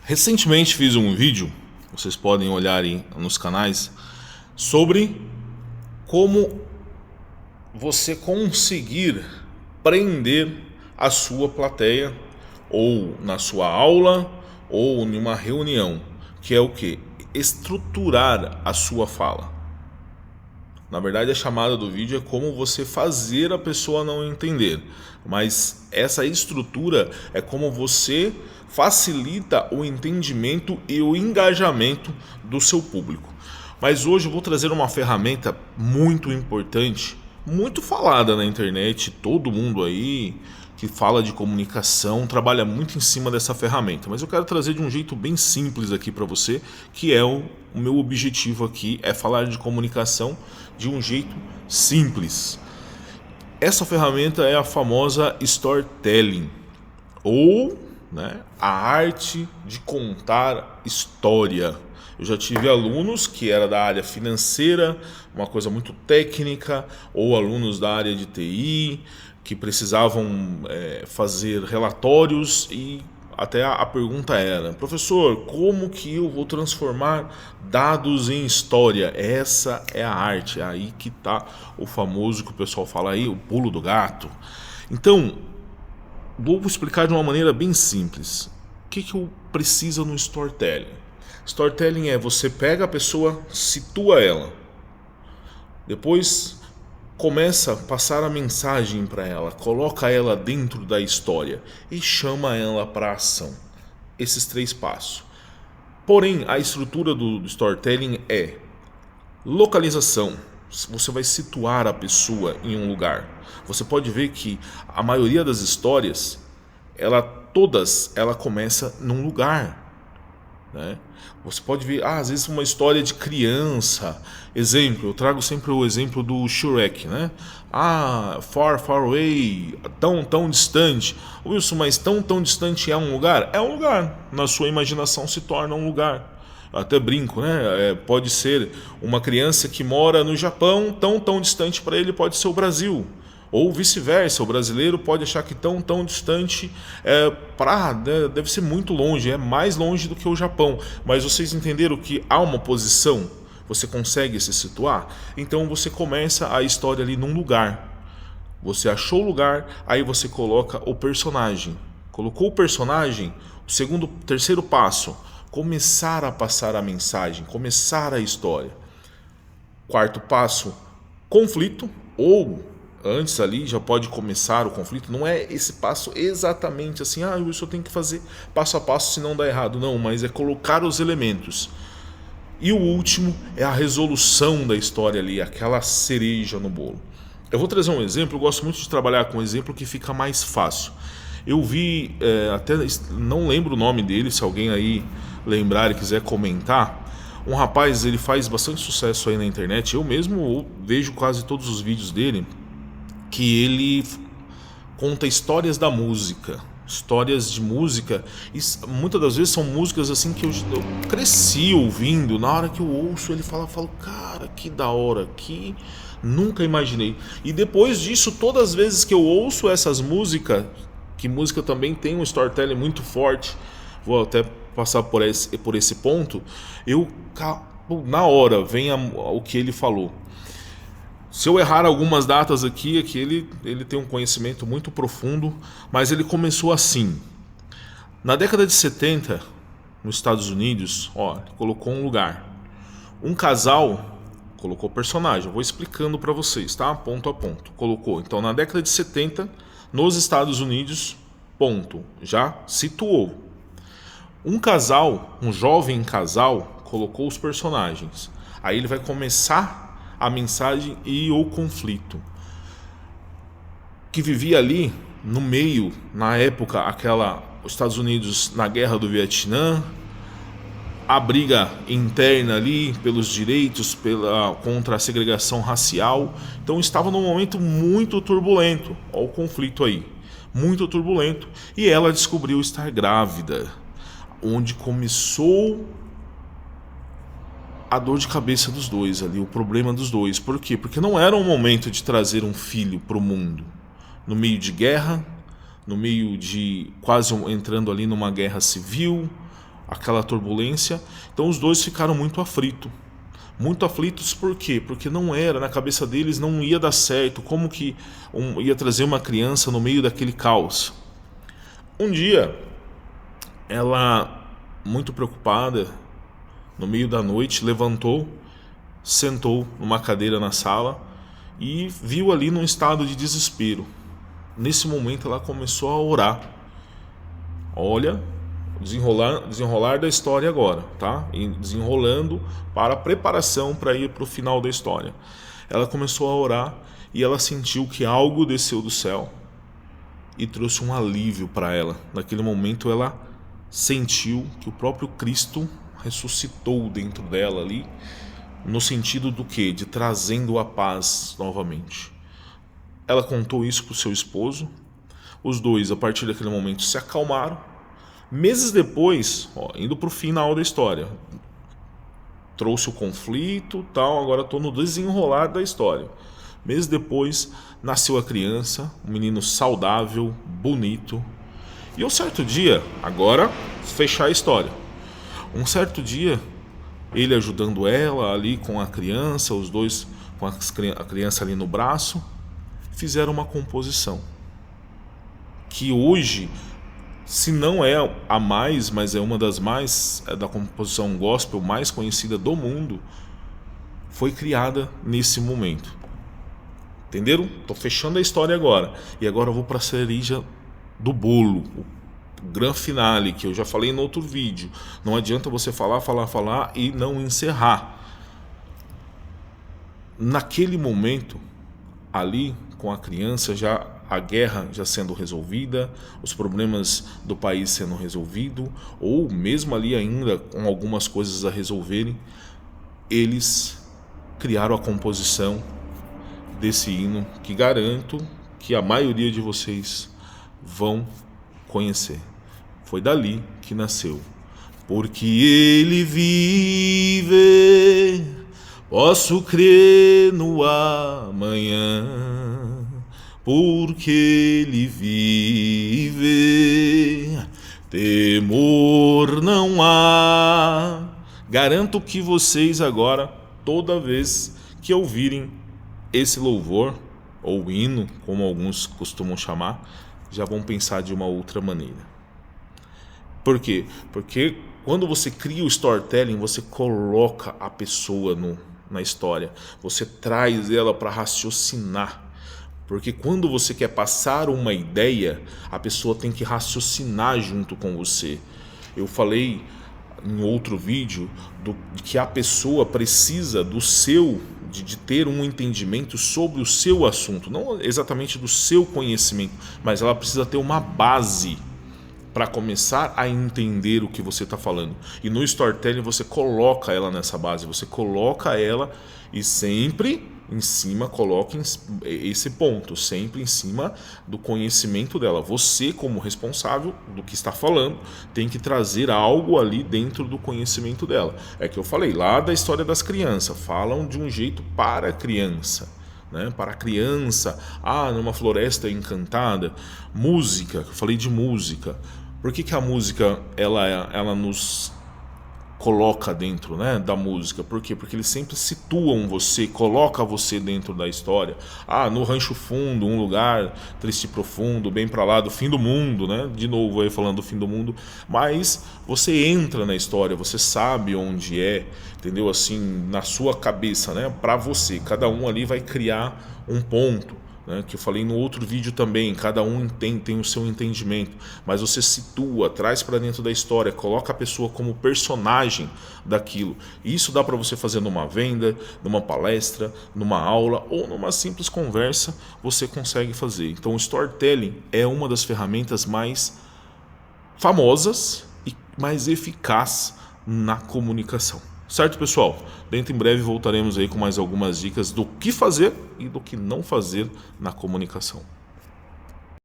Recentemente fiz um vídeo, vocês podem olhar aí nos canais, sobre como você conseguir prender a sua plateia ou na sua aula ou em uma reunião, que é o que? Estruturar a sua fala. Na verdade, a chamada do vídeo é como você fazer a pessoa não entender, mas essa estrutura é como você facilita o entendimento e o engajamento do seu público. Mas hoje eu vou trazer uma ferramenta muito importante, muito falada na internet, todo mundo aí que fala de comunicação trabalha muito em cima dessa ferramenta, mas eu quero trazer de um jeito bem simples aqui para você, que é o meu objetivo aqui, é falar de comunicação de um jeito simples. Essa ferramenta é a famosa storytelling, ou a arte de contar história. Eu já tive alunos que era da área financeira, uma coisa muito técnica, ou alunos da área de TI, que precisavam fazer relatórios e até a pergunta era: professor, como que eu vou transformar dados em história? Essa é a arte, é aí que está o famoso que o pessoal fala aí, o pulo do gato. Então, vou explicar de uma maneira bem simples. O que eu preciso no storytelling? Storytelling é você pega a pessoa, situa ela, depois começa a passar a mensagem para ela, coloca ela dentro da história e chama ela para ação. Esses 3 passos. Porém, a estrutura do storytelling é localização. Você vai situar a pessoa em um lugar. Você pode ver que a maioria das histórias, todas começa num lugar. Você pode ver, às vezes uma história de criança. Exemplo, eu trago sempre o exemplo do Shrek, far, far away, tão distante. Wilson, mas tão distante é um lugar? É um lugar, na sua imaginação se torna um lugar. Eu até brinco, pode ser uma criança que mora no Japão, tão distante para ele pode ser o Brasil. Ou vice-versa, o brasileiro pode achar que tão distante deve ser muito longe, é mais longe do que o Japão. Mas vocês entenderam que há uma posição, você consegue se situar? Então você começa a história ali num lugar. Você achou o lugar, aí você coloca o personagem. Colocou o personagem, terceiro passo, começar a passar a mensagem, começar a história. 4º passo, conflito, ou antes ali já pode começar o conflito. Não é esse passo exatamente assim, isso eu tenho que fazer passo a passo senão dá errado. Não, mas é colocar os elementos. E o último é a resolução da história ali, aquela cereja no bolo. Eu vou trazer um exemplo, eu gosto muito de trabalhar com um exemplo que fica mais fácil. Eu vi, até não lembro o nome dele, se alguém aí lembrar e quiser comentar. Um rapaz, ele faz bastante sucesso aí na internet, eu mesmo vejo quase todos os vídeos dele, que ele conta histórias da música, histórias de música, e muitas das vezes são músicas assim que eu cresci ouvindo. Na hora que eu ouço ele fala, eu falo, cara, que da hora, que nunca imaginei. E depois disso, todas as vezes que eu ouço essas músicas, que música também tem um storytelling muito forte, vou até passar por esse ponto, na hora vem o que ele falou. Se eu errar algumas datas aqui, é que ele tem um conhecimento muito profundo, mas ele começou assim. Na década de 70, nos Estados Unidos, ele colocou um lugar. Um casal colocou personagem, eu vou explicando para vocês, tá? Ponto a ponto. Colocou, então, na década de 70, nos Estados Unidos, ponto, já situou. Um casal, um jovem casal, colocou os personagens. Aí ele vai começar a mensagem e o conflito que vivia ali no meio, na época, os Estados Unidos na guerra do Vietnã, a briga interna ali pelos direitos, contra a segregação racial. Então estava num momento muito turbulento. Olha o conflito aí, muito turbulento, e ela descobriu estar grávida, onde começou a dor de cabeça dos dois ali, o problema dos dois. Por quê? Porque não era um momento de trazer um filho para o mundo. No meio de guerra, no meio de quase entrando ali numa guerra civil, aquela turbulência. Então os dois ficaram muito aflitos. Muito aflitos por quê? Porque não era, na cabeça deles não ia dar certo. Como que ia trazer uma criança no meio daquele caos? Um dia, ela, muito preocupada, no meio da noite, levantou, sentou numa cadeira na sala e viu ali num estado de desespero. Nesse momento ela começou a orar. Olha, desenrolar da história agora, tá? E desenrolando para a preparação para ir para o final da história. Ela começou a orar e ela sentiu que algo desceu do céu e trouxe um alívio para ela. Naquele momento ela sentiu que o próprio Cristo ressuscitou dentro dela ali, no sentido do quê? De trazendo a paz novamente. Ela contou isso para o seu esposo. Os dois, a partir daquele momento, se acalmaram. Meses depois, indo para o final da história, trouxe o conflito, tal. Agora estou no desenrolar da história. Meses depois, nasceu a criança, um menino saudável, bonito. E um certo dia, agora fechar a história. Um certo dia, ele ajudando ela ali com a criança, os dois com a criança ali no braço, fizeram uma composição que hoje, se não é a mais, mas é uma das mais, da composição gospel mais conhecida do mundo, foi criada nesse momento. Entenderam? Estou fechando a história agora. E agora eu vou para a cereja do bolo, o gran finale, que eu já falei no outro vídeo. Não adianta você falar e não encerrar. Naquele momento, ali com a criança, já a guerra já sendo resolvida, os problemas do país sendo resolvidos, ou mesmo ali ainda com algumas coisas a resolverem, eles criaram a composição desse hino que garanto que a maioria de vocês vão conhecer. Foi dali que nasceu. Porque ele vive, posso crer no amanhã. Porque ele vive, temor não há. Garanto que vocês agora, toda vez que ouvirem esse louvor, ou hino, como alguns costumam chamar, já vão pensar de uma outra maneira. Por quê? Porque quando você cria o storytelling, você coloca a pessoa na história, você traz ela para raciocinar. Porque quando você quer passar uma ideia, a pessoa tem que raciocinar junto com você. Eu falei em outro vídeo de que a pessoa precisa de ter um entendimento sobre o seu assunto, não exatamente do seu conhecimento, mas ela precisa ter uma base para começar a entender o que você está falando. E no storytelling você coloca ela nessa base, você coloca ela e sempre em cima, coloque esse ponto, sempre em cima do conhecimento dela. Você, como responsável do que está falando, tem que trazer algo ali dentro do conhecimento dela. É que eu falei lá da história das crianças, falam de um jeito para a criança, né? Para a criança, numa floresta encantada, música, eu falei de música. Por que a música ela nos coloca dentro, né, da música? Por quê? Porque eles sempre situam você, coloca você dentro da história. No Rancho Fundo, um lugar triste e profundo, bem para lá do fim do mundo, né? De novo aí falando do fim do mundo, mas você entra na história, você sabe onde é, entendeu? Assim, na sua cabeça, né? Para você, cada um ali vai criar um ponto, né, que eu falei no outro vídeo também, cada um tem o seu entendimento, mas você situa, traz para dentro da história, coloca a pessoa como personagem daquilo. E isso dá para você fazer numa venda, numa palestra, numa aula ou numa simples conversa, você consegue fazer. Então o storytelling é uma das ferramentas mais famosas e mais eficazes na comunicação. Certo, pessoal? Dentro em breve voltaremos aí com mais algumas dicas do que fazer e do que não fazer na comunicação.